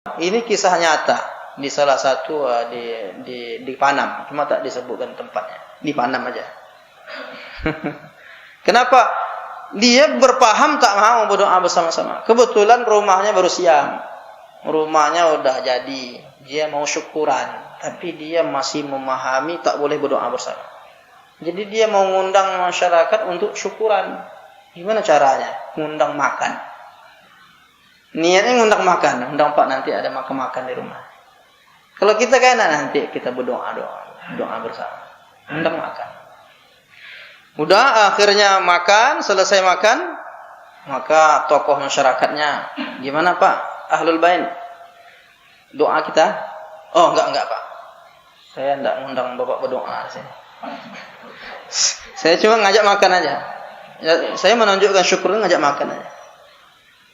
Ini kisah nyata di salah satu di Panam, cuma tak disebutkan tempatnya. Di Panam aja. Kenapa? Dia berpaham tak mau berdoa bersama-sama. Kebetulan rumahnya baru siang. Rumahnya udah jadi. Dia mau syukuran, tapi dia masih memahami tak boleh berdoa bersama. Jadi dia mau ngundang masyarakat untuk syukuran. Gimana caranya? Ngundang makan. Niatnya ngundang makan, undang Pak nanti ada makan-makan di rumah. Kalau kita kan nanti kita doa bersama. Undang makan. Udah akhirnya makan, selesai makan, maka tokoh masyarakatnya, gimana Pak? Ahlul Bait. Doa kita? Oh, enggak Pak. Saya enggak ngundang Bapak berdoa di sini. Saya cuma ngajak makan aja. Ya, saya menunjukkan syukur ngajak makan aja.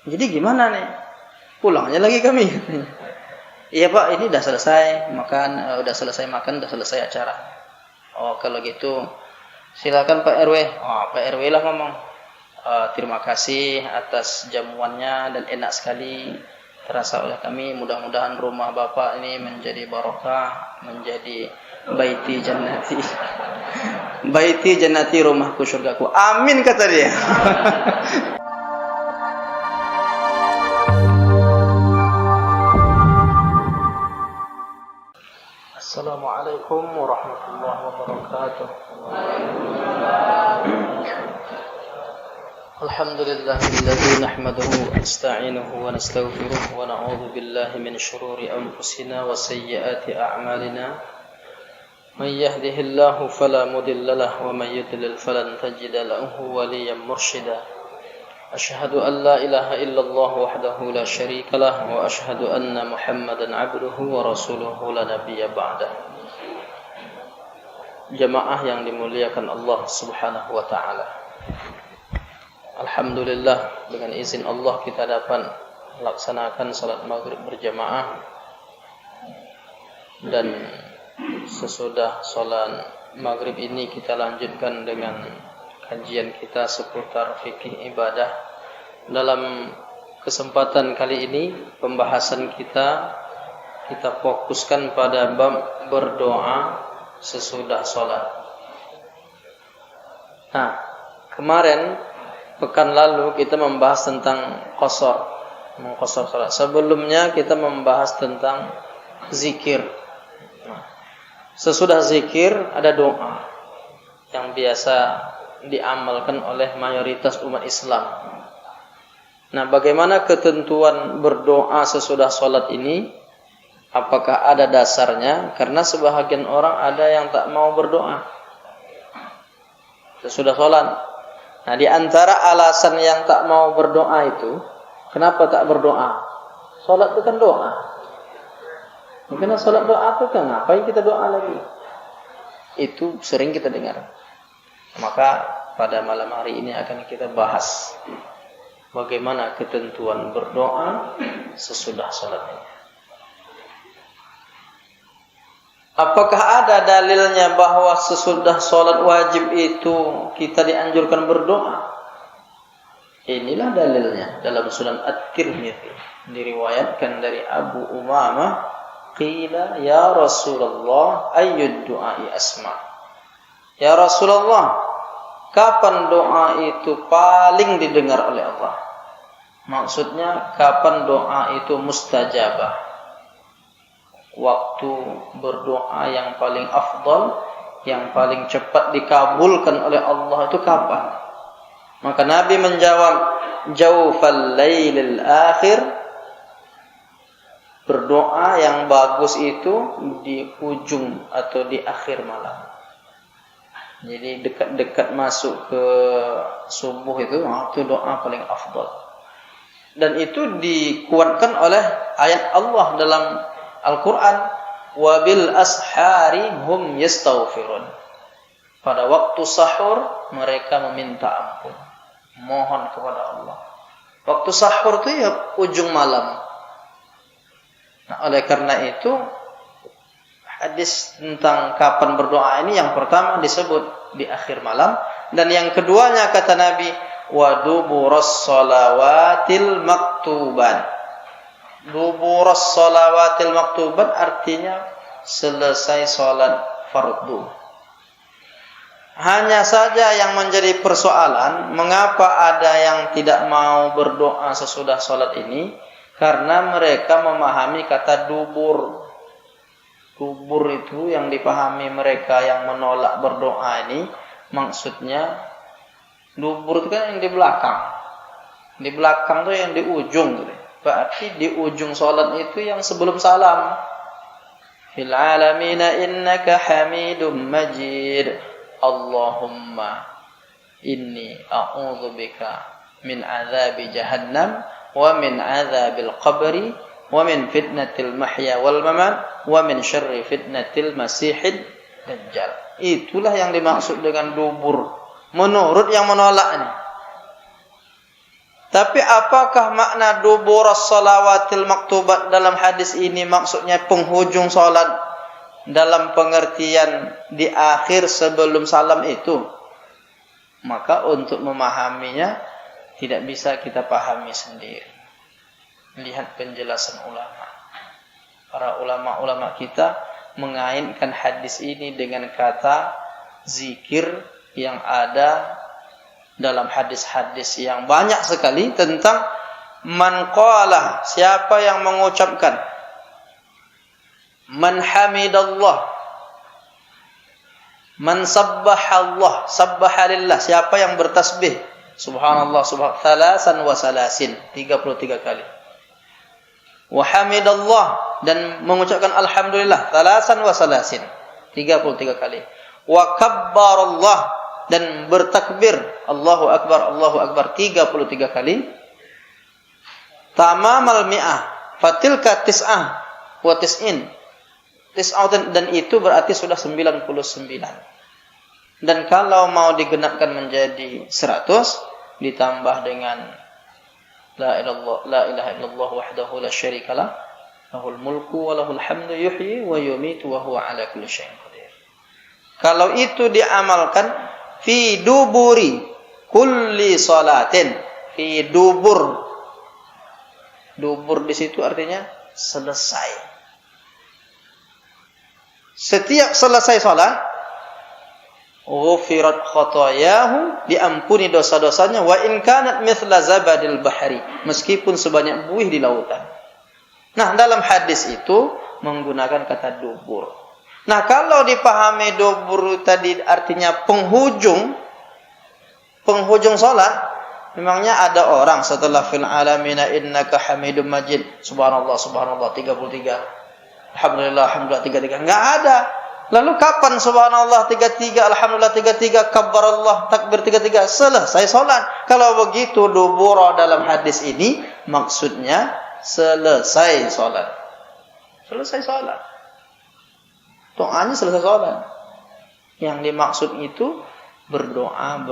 Jadi gimana nih? Pulang aja lagi kami. Iya Pak, ini udah selesai makan, udah selesai makan, udah selesai acara. Oh, kalau gitu silakan Pak RW. Oh, Pak RW lah ngomong. Terima kasih atas jamuannya dan enak sekali terasa oleh kami. Mudah-mudahan rumah Bapak ini menjadi barokah, menjadi baiti jannati. Baiti jannati, rumahku surgaku. Amin kata dia. Assalamualaikum warahmatullahi wabarakatuh. Alhamdulillahilladzi nahmaduhu wa nasta'inuhu wa nastaghfiruh wa na'udzu billahi min shururi anfusina wa sayyiati a'malina. May yahdihillahu fala mudilla lahu wa may yudlil falan tajida lahu waliyyan mursyida. Asyhadu an la ilaha illallah wahdahu la syarika lah wa asyhadu anna Muhammadan abduhu wa rasuluhu la nabiyya ba'dah. Jamaah yang dimuliakan Allah Subhanahu wa taala. Alhamdulillah, dengan izin Allah kita dapat melaksanakan salat maghrib berjamaah, dan sesudah salat maghrib ini kita lanjutkan dengan kajian kita seputar fikih ibadah. Dalam kesempatan kali ini pembahasan kita fokuskan pada bab berdoa sesudah salat. Nah, kemarin pekan lalu kita membahas tentang mengqashar salat. Sebelumnya kita membahas tentang zikir. Nah, sesudah zikir ada doa yang biasa diamalkan oleh mayoritas umat Islam. Nah, bagaimana ketentuan berdoa sesudah salat ini? Apakah ada dasarnya? Karena sebahagian orang ada yang tak mau berdoa sesudah salat. Nah, di antara alasan yang tak mau berdoa itu, kenapa tak berdoa? Salat itu kan doa. Karena salat doa itu kan ngapain kita doa lagi? Itu sering kita dengar. Maka pada malam hari ini akan kita bahas bagaimana ketentuan berdoa sesudah salat ini. Apakah ada dalilnya bahwa sesudah salat wajib itu kita dianjurkan berdoa? Inilah dalilnya dalam Sunan At-Tirmidzi, diriwayatkan dari Abu Umamah, qila ya Rasulullah ayyud du'ai asma. Ya Rasulullah, kapan doa itu paling didengar oleh Allah? Maksudnya kapan doa itu mustajabah? Waktu berdoa yang paling afdal, yang paling cepat dikabulkan oleh Allah itu kapan? Maka Nabi menjawab, jaufal lailil akhir. Berdoa yang bagus itu di ujung atau di akhir malam. Jadi dekat-dekat masuk ke subuh itu doa paling afdal. Dan itu dikuatkan oleh ayat Allah dalam Al-Quran, wabil ashari hum yastaghfirun. Pada waktu sahur mereka meminta ampun, mohon kepada Allah. Waktu sahur itu ya ujung malam. Nah, oleh karena itu hadis tentang kapan berdoa ini yang pertama disebut di akhir malam, dan yang keduanya kata Nabi, wa duburas shalawatil maktuban. duburas shalawatil maktubat artinya selesai salat fardu. Hanya saja yang menjadi persoalan, mengapa ada yang tidak mau berdoa sesudah salat ini? Karena mereka memahami kata dubur. Dubur itu yang dipahami mereka yang menolak berdoa ini, maksudnya dubur itu kan yang di belakang. Di belakang itu yang di ujung. Berarti di ujung salat itu yang sebelum salam. Fil alamina innaka hamidum majid. Allahumma inni a'udzubika min azabi jahannam wa min azabil qabri wa min fitnatil mahya wal mamat wa min syarri fitnatil masihid dajjal. Itulah yang dimaksud dengan dubur menurut yang menolak ini. Tapi apakah makna duburas salawatil maktubat dalam hadis ini maksudnya penghujung salat dalam pengertian di akhir sebelum salam itu? Maka untuk memahaminya tidak bisa kita pahami sendiri. Lihat penjelasan ulama. Para ulama-ulama kita mengaitkan hadis ini dengan kata zikir yang ada dalam hadis-hadis yang banyak sekali tentang man qala, siapa yang mengucapkan, man hamidallah, man sabbahallah, sabbahalillah, siapa yang bertasbih subhanallah subhanallah thalasan wa salasin 33 kali, wa hamidallah, dan mengucapkan alhamdulillah thalasan wa salasin 33 kali, wa kabbarallah, dan bertakbir Allahu akbar 33 kali, tamamal mi'ah fatilka tis'ah wa tis'in, dan itu berarti sudah 99. Dan kalau mau digenapkan menjadi 100 ditambah dengan la ilaha illallah wahdahu la syarikalah lahul mulku wa lahul hamdu yuhyi wa yumitu wa huwa ala kulli syai'in qadir. Kalau itu diamalkan fi duburi kulli salatin, fi dubur di situ artinya selesai. Setiap selesai salat, ghufirat khotoyahu, diampuni dosa-dosanya, wa in kanat mithla zabadil bahri, meskipun sebanyak buih di lautan. Nah, dalam hadis itu menggunakan kata dubur. Nah, kalau dipahami dubur tadi artinya penghujung salat, memangnya ada orang setelah fil alamina innaka hamidum majid, subhanallah subhanallah 33. Alhamdulillah, alhamdulillah 33. Enggak ada. Lalu kapan subhanallah 33, alhamdulillah 33, kabbarallah, takbir 33, selesai salat. Kalau begitu dubur dalam hadis ini maksudnya selesai salat. Selesai salat. Doanya selesai salat. Yang dimaksud itu berdoa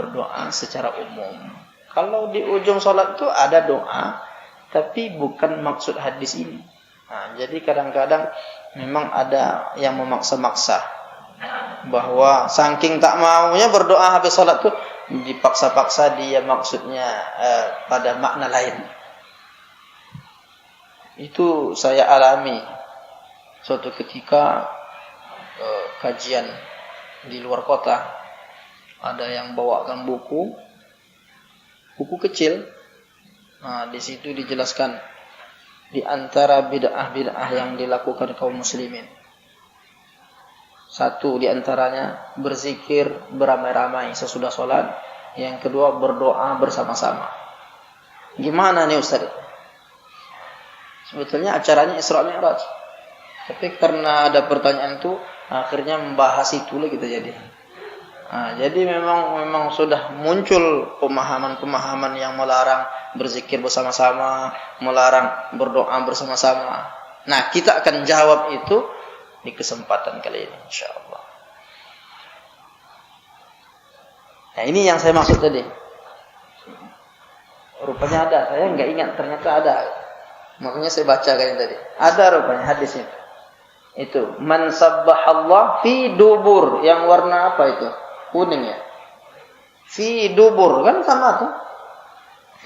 secara umum. Kalau di ujung salat itu ada doa, tapi bukan maksud hadis ini. Nah, jadi kadang-kadang memang ada yang memaksa-maksa bahwa saking tak maunya berdoa habis salat tuh dipaksa-paksa dia maksudnya pada makna lain. Itu saya alami suatu ketika kajian di luar kota. Ada yang bawakan buku kecil. Nah, di situ dijelaskan di antara bid'ah-bid'ah yang dilakukan kaum muslimin. Satu di antaranya berzikir beramai-ramai sesudah sholat. Yang kedua berdoa bersama-sama. Gimana nih Ustaz? Sebetulnya acaranya Isra Mi'raj. Tapi karena ada pertanyaan itu, akhirnya membahas itu lagi kita jadi. Nah, jadi memang sudah muncul pemahaman-pemahaman yang melarang berzikir bersama-sama, melarang berdoa bersama-sama. Nah, kita akan jawab itu di kesempatan kali ini, insyaallah. Nah, ini yang saya maksud tadi. Rupanya ada, saya nggak ingat, ternyata ada. Makanya saya baca kayaknya tadi. Ada rupanya hadisnya. Itu man sabbahallah fi dubur, yang warna apa itu? Kuning ya. Fi dubur, kan sama tuh.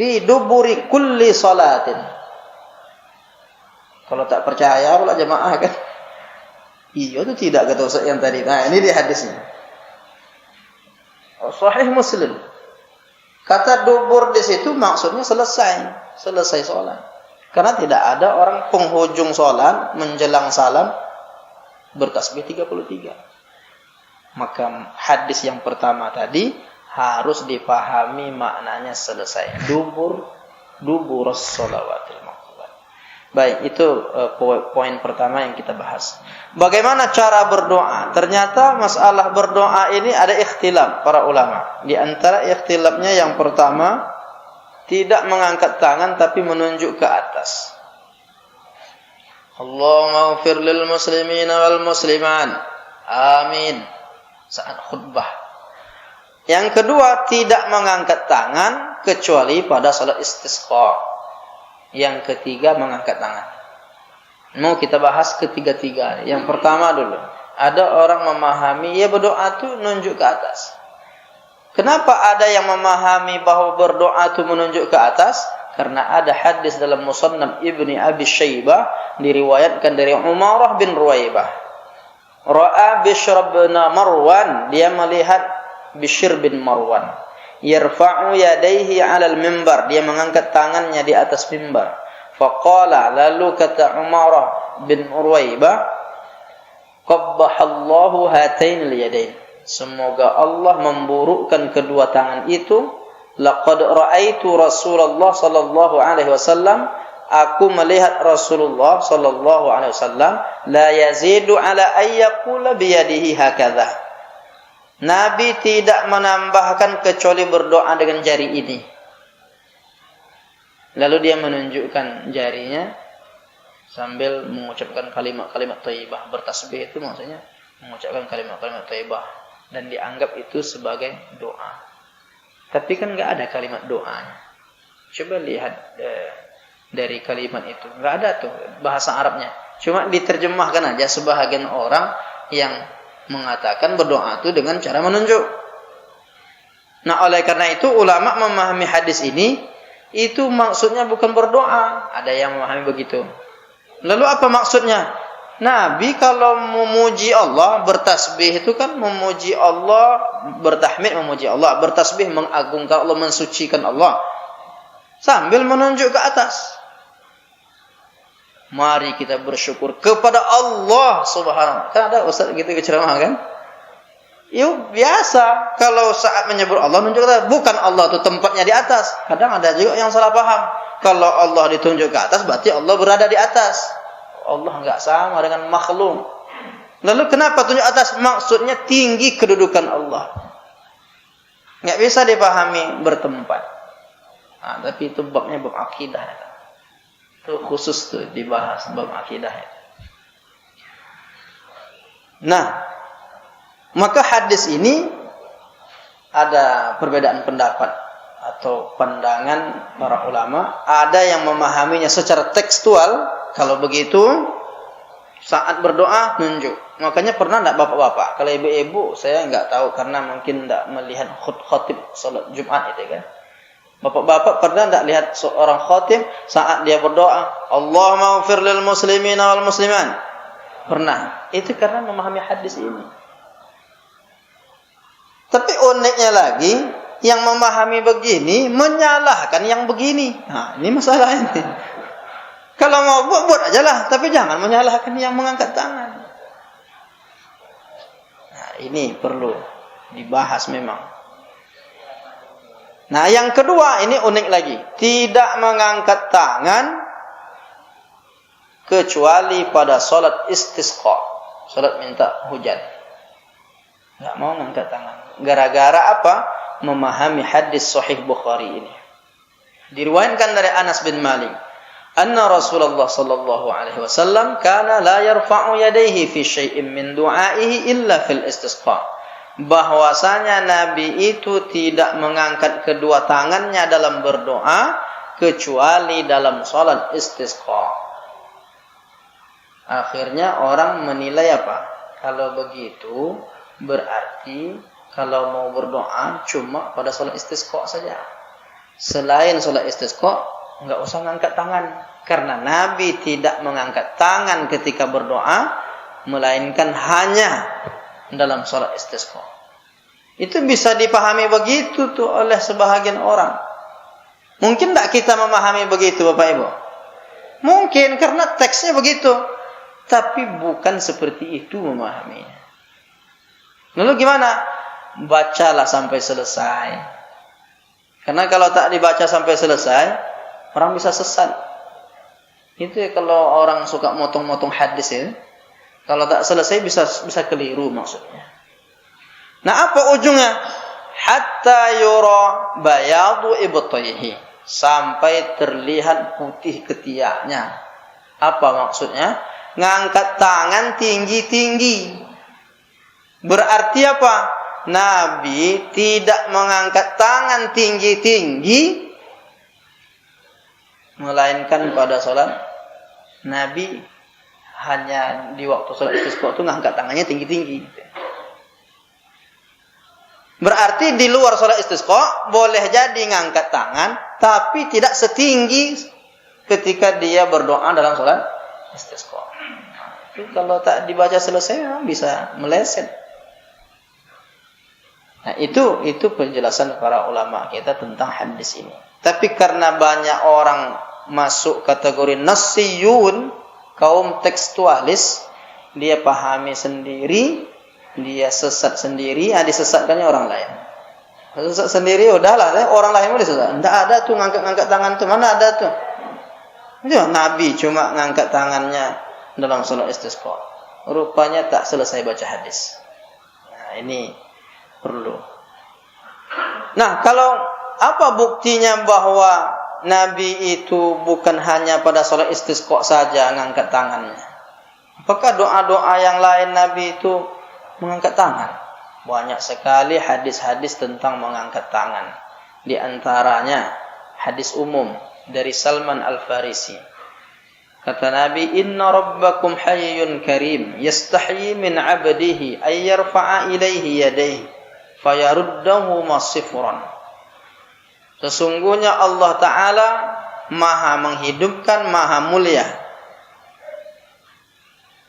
Fi duburi kulli salatin. Kalau tak percaya pula jamaah kan. Iya itu tidak kata Ustaz yang tadi. Nah, ini di hadisnya. Sahih Muslim. Kata dubur di situ maksudnya selesai sholat. Karena tidak ada orang penghujung sholat menjelang salam bertasbih 33. Maka hadis yang pertama tadi harus dipahami maknanya selesai. Dubur sholawatil maktubat. Baik, itu poin pertama yang kita bahas. Bagaimana cara berdoa? Ternyata masalah berdoa ini ada ikhtilaf para ulama. Di antara ikhtilafnya yang pertama, tidak mengangkat tangan tapi menunjuk ke atas. Allahumma ighfir lil muslimina wal musliman. Amin. Saat khutbah. Yang kedua, tidak mengangkat tangan kecuali pada salat istisqa. Yang ketiga, mengangkat tangan. Mau kita bahas ketiga-tiga. Yang pertama dulu. Ada orang memahami, ya berdoa itu nunjuk ke atas. Kenapa ada yang memahami bahwa berdoa itu menunjuk ke atas? Karena ada hadis dalam Musannaf Ibni Abi Syaibah diriwayatkan dari Umarah bin Ruwaibah. Ra'a Bishr bin Marwan, dia melihat Bishr bin Marwan. Yarfa'u yadayhi 'alal mimbar, dia mengangkat tangannya di atas mimbar. Faqala, lalu kata Umarah bin Ruwaibah, qabbahallahu hatainil yadain. Semoga Allah memburukkan kedua tangan itu. Laqad ra'aitu Rasulullah sallallahu alaihi wasallam, aku melihat Rasulullah sallallahu alaihi wasallam la yazidu ala ayyaqula biyadihi hakadha. Nabi tidak menambahkan kecuali berdoa dengan jari ini. Lalu dia menunjukkan jarinya sambil mengucapkan kalimat-kalimat thayyibah. Bertasbih itu maksudnya mengucapkan kalimat-kalimat thayyibah dan dianggap itu sebagai doa. Tapi kan enggak ada kalimat doanya. Coba lihat dari kalimat itu. Enggak ada tuh bahasa Arabnya. Cuma diterjemahkan aja sebahagian orang yang mengatakan berdoa itu dengan cara menunjuk. Nah, oleh karena itu ulama memahami hadis ini, itu maksudnya bukan berdoa. Ada yang memahami begitu. Lalu apa maksudnya? Nabi kalau memuji Allah, bertasbih itu kan memuji Allah, bertahmid memuji Allah, bertasbih mengagungkan Allah, mensucikan Allah, sambil menunjuk ke atas. Mari kita bersyukur kepada Allah Subhanahu. Kan ada ustaz gitu ke ceramah kan? Yuk biasa kalau saat menyebut Allah nunjuk ke atas, bukan Allah itu tempatnya di atas. Kadang ada juga yang salah paham. Kalau Allah ditunjuk ke atas berarti Allah berada di atas. Allah enggak sama dengan makhluk. Lalu kenapa tunjuk atas? Maksudnya tinggi kedudukan Allah. Enggak bisa dipahami bertempat. Nah, tapi itu babnya bab akidah. Itu khusus tuh dibahas bab akidah. Nah, maka hadis ini ada perbedaan pendapat atau pandangan para ulama. Ada yang memahaminya secara tekstual. Kalau begitu, saat berdoa nunjuk. Makanya pernah enggak bapak-bapak? Kalau ibu-ibu saya enggak tahu karena mungkin enggak melihat khatib salat Jumat itu kan. Bapak-bapak pernah enggak lihat seorang khatib saat dia berdoa, Allahumma ighfir lil muslimina wal musliman? Pernah. Itu karena memahami hadis ini. Tapi uniknya lagi, yang memahami begini menyalahkan yang begini. Nah, ini masalah ini. Kalau mau buat aja lah, tapi jangan menyalahkan yang mengangkat tangan. Nah, ini perlu dibahas memang. Nah, yang kedua ini unik lagi. Tidak mengangkat tangan kecuali pada salat istisqa. Salat minta hujan. Enggak mau mengangkat tangan. Gara-gara apa? Memahami hadis sahih Bukhari ini. Diriwayatkan dari Anas bin Malik. Anna Rasulullah sallallahu alaihi wasallam kana la yarfa'u yadayhi fi syai'in min du'aihi illa fil istisqa. Bahwasanya Nabi itu tidak mengangkat kedua tangannya dalam berdoa kecuali dalam salat istisqa. Akhirnya orang menilai apa? Kalau begitu berarti kalau mau berdoa cuma pada salat istisqa saja. Selain salat istisqa enggak usah ngangkat tangan. Karena Nabi tidak mengangkat tangan ketika berdoa, melainkan hanya dalam salat istisqa. Itu bisa dipahami begitu tuh oleh sebahagian orang. Mungkin tak kita memahami begitu Bapak Ibu? Mungkin karena teksnya begitu. Tapi bukan seperti itu memahaminya. Lalu gimana? Bacalah sampai selesai. Karena kalau tak dibaca sampai selesai, orang bisa sesat. Itu ya kalau orang suka motong-motong hadis ya. Kalau tak selesai bisa keliru maksudnya. Nah, apa ujungnya? Hatta yura bayadu ibtayhi. Sampai terlihat putih ketiaknya. Apa maksudnya? Ngangkat tangan tinggi-tinggi. Berarti apa? Nabi tidak mengangkat tangan tinggi-tinggi, melainkan pada salat Nabi hanya di waktu salat istisqa itu ngangkat tangannya tinggi-tinggi. Berarti di luar salat istisqa boleh jadi ngangkat tangan, tapi tidak setinggi ketika dia berdoa dalam salat istisqa. Itu kalau tak dibaca selesai bisa meleset. Nah, itu penjelasan para ulama kita tentang hadis ini. Tapi karena banyak orang masuk kategori nassiyun, kaum tekstualis, dia pahami sendiri, dia sesat sendiri, disesatkannya orang lain. Sesat sendiri udahlah, orang lain mau disesat. Enggak ada tuh ngangkat tangan tuh, mana ada tuh? Ya, Nabi cuma ngangkat tangannya dalam salat istisqa. Rupanya tak selesai baca hadis. Nah, ini perlu. Nah, kalau apa buktinya bahwa Nabi itu bukan hanya pada salat istisqa saja ngangkat tangannya? Apakah doa-doa yang lain Nabi itu mengangkat tangan? Banyak sekali hadis-hadis tentang mengangkat tangan. Di antaranya hadis umum dari Salman Al-Farisi. Kata Nabi, "Inna rabbakum hayyun karim, yastahyi min 'abdihi ay yarfa'a ilaihi yadayhi, fayaruddahu masifran." Sesungguhnya Allah Ta'ala Maha menghidupkan, Maha mulia.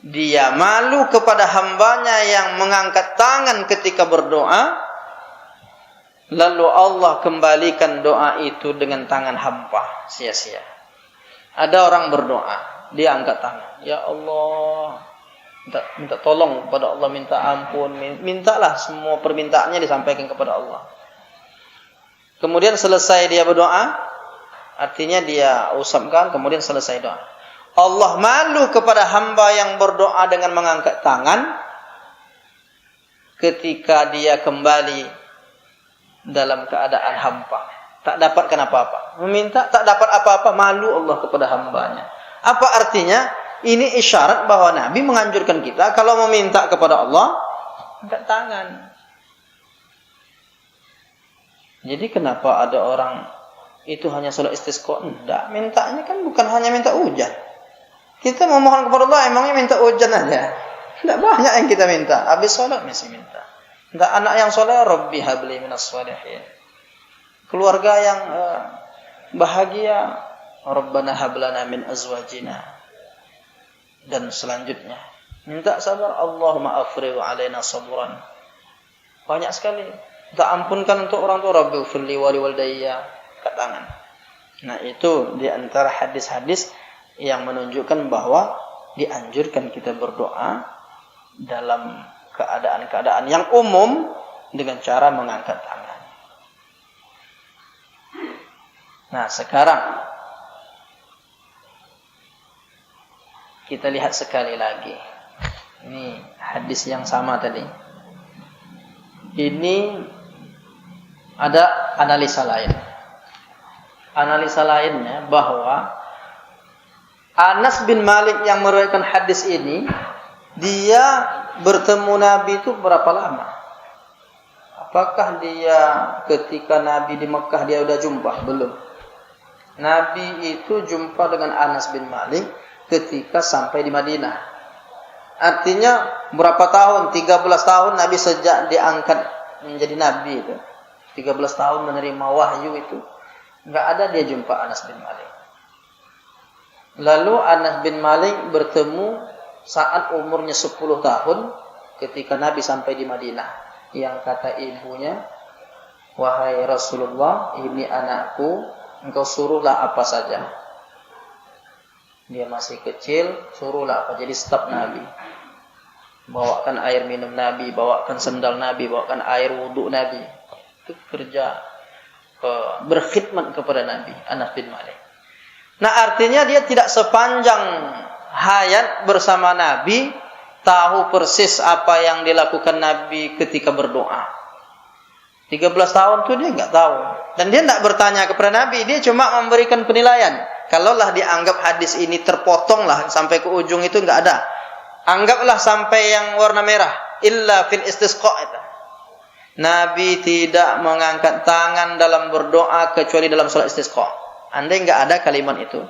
Dia malu kepada hambanya yang mengangkat tangan ketika berdoa, lalu Allah kembalikan doa itu dengan tangan hampa, sia-sia. Ada orang berdoa, dia angkat tangan. Ya Allah, minta tolong kepada Allah, minta ampun, mintalah semua permintaannya disampaikan kepada Allah. Kemudian selesai dia berdoa, artinya dia usapkan, kemudian selesai doa. Allah malu kepada hamba yang berdoa dengan mengangkat tangan ketika dia kembali dalam keadaan hampa. Tak dapatkan apa-apa. Meminta tak dapat apa-apa, malu Allah kepada hambanya. Apa artinya? Ini isyarat bahwa Nabi menganjurkan kita kalau meminta kepada Allah, angkat tangan. Jadi kenapa ada orang itu hanya salat istisqa? Enggak, mintanya kan bukan hanya minta hujan. Kita memohon kepada Allah emangnya minta hujan aja? Enggak banyak yang kita minta. Habis salat mesti minta. Enggak anak yang soleh, Rabbi habli minas shalihin. Keluarga yang bahagia, Rabbana hablana min azwajina. Dan selanjutnya minta sabar, Allahumma afrigh alaina sabran. Banyak sekali. Tak ampunkan untuk orang tua, Rabbi firli wa liwalidayya, kat tangan. Nah, itu di antara hadis-hadis yang menunjukkan bahwa dianjurkan kita berdoa dalam keadaan-keadaan yang umum dengan cara mengangkat tangan. Nah, sekarang kita lihat sekali lagi. Ini hadis yang sama tadi. Ini ada analisa lain. Analisa lainnya bahwa Anas bin Malik yang meriwayatkan hadis ini, dia bertemu Nabi itu berapa lama? Apakah dia ketika Nabi di Mekah dia sudah jumpa? Belum. Nabi itu jumpa dengan Anas bin Malik ketika sampai di Madinah. Artinya berapa tahun? 13 tahun Nabi sejak diangkat menjadi Nabi itu. 13 tahun menerima wahyu itu. Enggak ada dia jumpa Anas bin Malik. Lalu Anas bin Malik bertemu saat umurnya 10 tahun ketika Nabi sampai di Madinah. Yang kata ibunya, "Wahai Rasulullah, ini anakku, engkau suruhlah apa saja." Dia masih kecil, suruhlah apa. Jadi staf Nabi. Bawakan air minum Nabi, bawakan sendal Nabi, bawakan air wudhu Nabi. Itu kerja berkhidmat kepada Nabi, Anas bin Malik. Nah, artinya dia tidak sepanjang hayat bersama Nabi tahu persis apa yang dilakukan Nabi ketika berdoa. 13 tahun tuh dia enggak tahu. Dan dia enggak bertanya kepada Nabi, dia cuma memberikan penilaian. Kalaulah dianggap hadis ini terpotong lah sampai ke ujung itu enggak ada. Anggaplah sampai yang warna merah, illa fil istisqa itu. Nabi tidak mengangkat tangan dalam berdoa kecuali dalam salat istisqa. Andai enggak ada kalimat itu,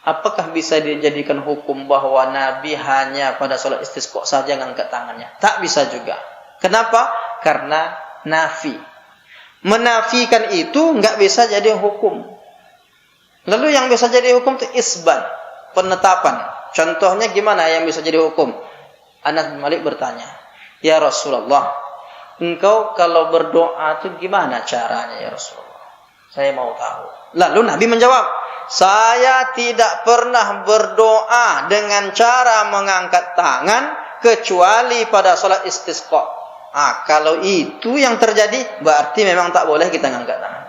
apakah bisa dijadikan hukum bahwa Nabi hanya pada salat istisqa saja mengangkat tangannya? Tak bisa juga. Kenapa? Karena nafi. Menafikan itu enggak bisa jadi hukum. Lalu yang bisa jadi hukum itu isbat, penetapan. Contohnya gimana yang bisa jadi hukum? Anas bin Malik bertanya, "Ya Rasulullah, engkau kalau berdoa itu gimana caranya ya Rasulullah? Saya mau tahu." Lalu Nabi menjawab, "Saya tidak pernah berdoa dengan cara mengangkat tangan kecuali pada salat istisqa." Kalau itu yang terjadi, berarti memang tak boleh kita mengangkat tangan.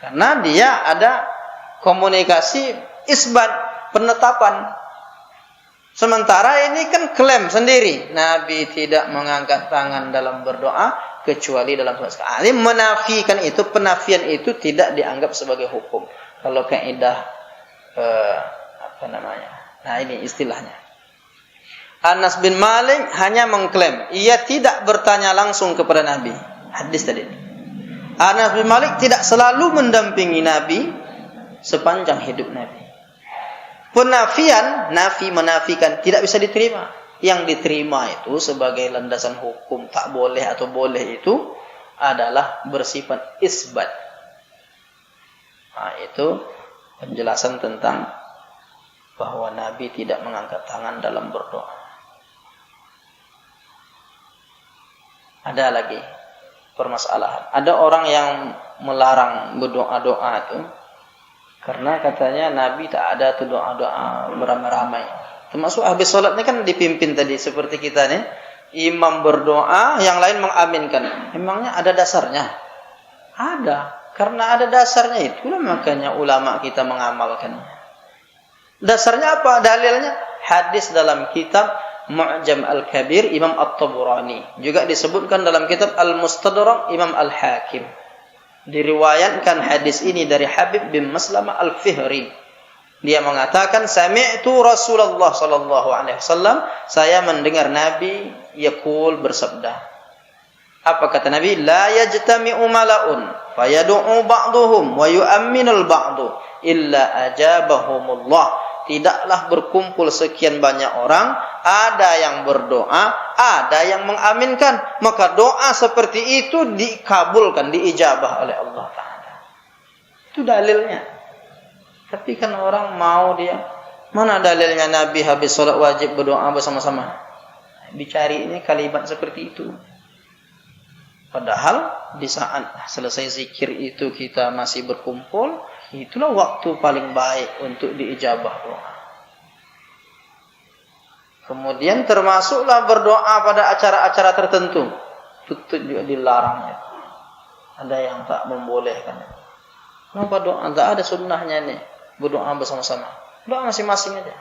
Karena dia ada komunikasi isbat, penetapan. Sementara ini kan klaim sendiri, Nabi tidak mengangkat tangan dalam berdoa kecuali dalam salat. Ini menafikan itu, penafian itu tidak dianggap sebagai hukum. Kalau kaidah Nah, ini istilahnya. Anas bin Malik hanya mengklaim, ia tidak bertanya langsung kepada Nabi. Hadis tadi. Anas bin Malik tidak selalu mendampingi Nabi sepanjang hidup Nabi. Penafian, menafikan tidak bisa diterima. Yang diterima itu sebagai landasan hukum tak boleh atau boleh itu adalah bersifat isbat. Nah, itu penjelasan tentang bahwa Nabi tidak mengangkat tangan dalam berdoa. Ada lagi permasalahan. Ada orang yang melarang berdoa-doa itu karena katanya Nabi tak ada tuh doa-doa beramai-ramai. Termasuk habis sholatnya kan dipimpin tadi seperti kita nih. Imam berdoa, yang lain mengaminkan. Emangnya ada dasarnya? Ada. Karena ada dasarnya itulah makanya ulama kita mengamalkannya. Dasarnya apa? Dalilnya hadis dalam kitab Mu'jam Al-Kabir Imam At-Taburani. Juga disebutkan dalam kitab Al-Mustadrak Imam Al-Hakim. Diriwayatkan hadis ini dari Habib bin Maslamah Al-Fihri. Dia mengatakan, "Sami'tu Rasulullah sallallahu alaihi wasallam, saya mendengar Nabi yaqul bersabda." Apa kata Nabi? "La yajtami'u mala'un fayad'u ba'dhum wa yu'minul ba'du illa ajabahumullah." Tidaklah berkumpul sekian banyak orang, ada yang berdoa, ada yang mengaminkan, maka doa seperti itu dikabulkan, diijabah oleh Allah Ta'ala. Itu dalilnya. Tapi kan orang mau dia, mana dalilnya Nabi habis sholat wajib berdoa bersama-sama? Dicari ini kalimat seperti itu. Padahal di saat selesai zikir itu kita masih berkumpul, itulah waktu paling baik untuk diijabah doa. Kemudian termasuklah berdoa pada acara-acara tertentu. Itu juga dilarang. Ada yang tak membolehkan. Kenapa doa? Tak ada sunnahnya nih. Berdoa bersama-sama. Doa masing-masing aja.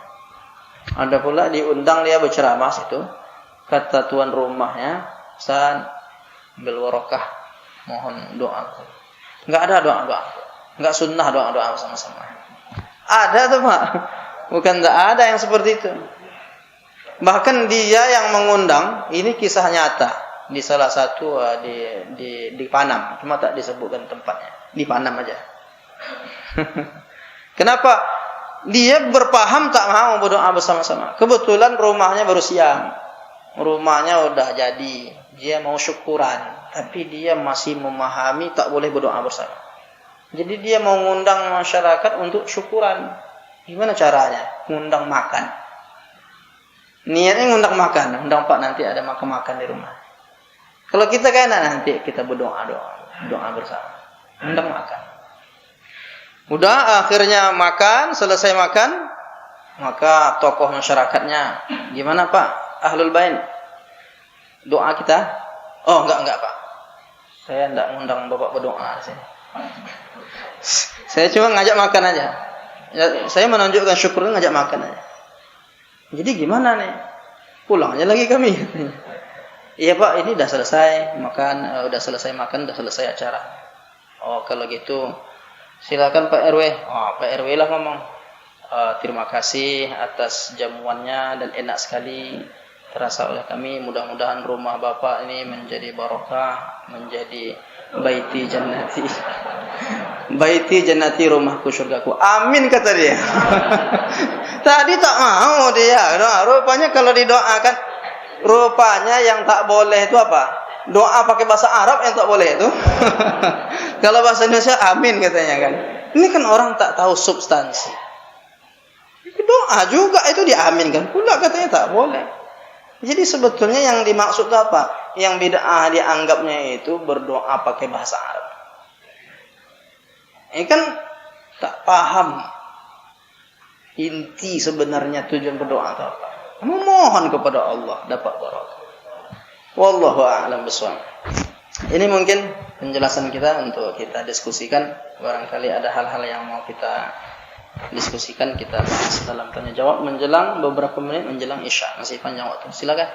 Ada pula diundang dia berceramah situ. Kata tuan rumahnya, "Ustaz, ambil warakah, mohon doa." Enggak ada doa-doa. Enggak sunnah doa-doa bersama-sama. Ada tuh, Pak. Bukan tak ada yang seperti itu. Bahkan dia yang mengundang, ini kisah nyata di salah satu di Panam, cuma tak disebutkan tempatnya. Di Panam aja. Kenapa? Dia berpaham tak mau berdoa bersama-sama. Kebetulan rumahnya baru siang. Rumahnya udah jadi. Dia mau syukuran, tapi dia masih memahami tak boleh berdoa bersama. Jadi dia mau mengundang masyarakat untuk syukuran. Gimana caranya? Ngundang makan. Niatnya ngundang makan, undang Pak nanti ada makan-makan di rumah. Kalau kita kan nanti kita doa bersama. Undang makan. Udah akhirnya makan, selesai makan, maka tokoh masyarakatnya, gimana Pak? Ahlul Bait. Doa kita? Oh, enggak Pak. Saya enggak ngundang Bapak berdoa sini. Saya cuma ngajak makan aja. Ya, saya menunjukkan syukurnya ngajak makan aja. Jadi gimana nih? Pulang aja lagi kami. Iya Pak, ini udah selesai makan, udah selesai makan, udah selesai acara. Oh, kalau gitu silakan Pak RW. Oh, Pak RW lah ngomong. Terima kasih atas jamuannya dan enak sekali terasa oleh kami. Mudah-mudahan rumah Bapak ini menjadi barokah, menjadi baiti jannati. Baiti jannati, rumahku surgaku. Amin kata dia. Tadi tak mau dia. Rupanya kalau didoakan, rupanya yang tak boleh itu apa? Doa pakai bahasa Arab yang tak boleh itu. Kalau bahasa Indonesia amin katanya kan. Ini kan orang tak tahu substansi. Doa juga itu diaminkan pula katanya tak boleh. Jadi sebetulnya yang dimaksud itu apa? Yang bid'ah dianggapnya itu berdoa pakai bahasa Arab. Ini kan tak paham inti sebenarnya tujuan berdoa itu apa. Memohon kepada Allah dapat barokah. Wallahu a'lam bishawab. Ini mungkin penjelasan kita untuk kita diskusikan. Barangkali ada hal-hal yang mau kita diskusikan, kita bahas dalam tanya jawab menjelang beberapa menit menjelang Isya. Masih panjang waktu. Silakan.